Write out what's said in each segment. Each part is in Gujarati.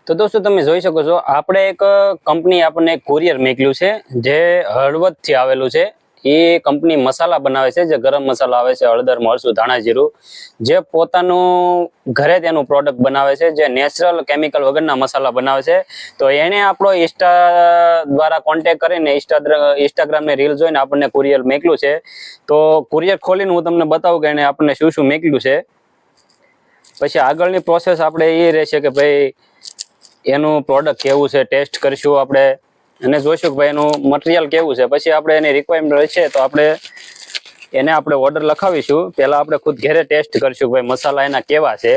તો દોસ્તો તમે જોઈ શકો છો આપણે એક કંપની આપણને કુરિયર મોકલ્યું છે જે હળવદ થી આવેલું છે। એ કંપની મસાલા બનાવે છે, જે ગરમ મસાલા આવે છે, હળદર, મરચું, ધાણા, જીરું, જે પોતાનું ઘરે તેનું પ્રોડક્ટ બનાવે છે, જે નેચરલ કેમિકલ વગરના મસાલા બનાવે છે। તો એને આપણો ઇન્સ્ટા દ્વારા કોન્ટેક્ટ કરીને ઇન્સ્ટાગ્રામ ને રીલ જોઈને આપણને કુરિયર મોકલ્યું છે। તો કુરિયર ખોલીને હું તમને બતાવું કે એને આપણને શું શું મોકલ્યું છે। પછી આગળની પ્રોસેસ આપણે એ રહેશે કે ભાઈ એનું પ્રોડક્ટ કેવું છે, ટેસ્ટ કરીશું આપણે અને જોઈશું કે ભાઈ એનું મટીરિયલ કેવું છે। પછી આપણે એની રિક્વાયરમેન્ટ રહેશે તો આપણે એને આપણે ઓર્ડર લખાવીશું। પહેલા આપણે ખુદ ઘરે ટેસ્ટ કરીશું કે ભાઈ મસાલા એના કેવા છે।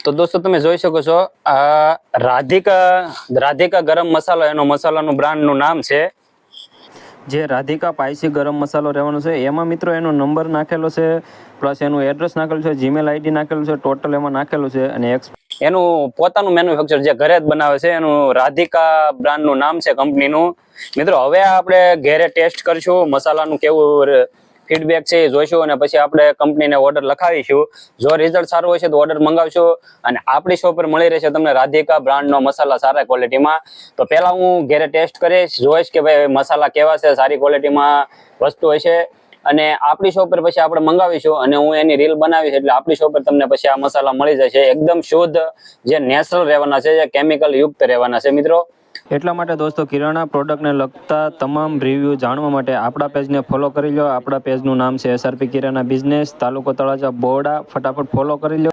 તો દોસ્તો તમે જોઈ શકો છો આ રાધિકા ગરમ મસાલો એનો મસાલાનું બ્રાન્ડનું નામ છે, જે રાધિકા સ્પાઈસી ગરમ મસાલો રહેવાનો છે। એમાં મિત્રો એનો નંબર નાખેલો છે, પ્લસ એનું એડ્રેસ નાખેલું છે, જીમેલ આઈડી નાખેલું છે, ટોટલ એમાં નાખેલું છે અને એનું પોતાનું મેન્યુફેક્ચર જે ઘરે જ બનાવે છે, એનું રાધિકા બ્રાન્ડનું નામ છે કંપનીનું। મિત્રો હવે આપણે ઘરે ટેસ્ટ કરીશું મસાલાનું કેવું ફીડબેક છે એ જોઈશું અને પછી આપણે કંપનીને ઓર્ડર લખાવીશું। જો રિઝલ્ટ સારું હશે તો ઓર્ડર મંગાવશું અને આપણી શોપ પર મળી રહેશે તમને રાધિકા બ્રાન્ડનો મસાલા સારા ક્વોલિટીમાં। તો પહેલા હું ઘરે ટેસ્ટ કરીશ, જોઈશ કે ભાઈ મસાલા કેવા છે, સારી ક્વોલિટીમાં વસ્તુ હશે અને આપણી શોપ પર પછી આપણે મંગાવીશું અને હું એની રીલ બનાવીશ એટલે આપણી શોપ પર તમને પછી આ મસાલા મળી જશે એકદમ શુદ્ધ, જે નેચરલ રહેવાના છે, જે કેમિકલ યુક્ત રહેવાના છે મિત્રો। એટલા માટે દોસ્તો કિરાણા પ્રોડક્ટને લગતા તમામ રિવ્યૂ જાણવા માટે આપણા પેજને ફોલો કરી લો। આપણા પેજનું નામ છે SRP કિરાણા બિઝનેસ, તાલુકો તળાજા, બોરડા। ફટાફટ ફોલો કરી લો।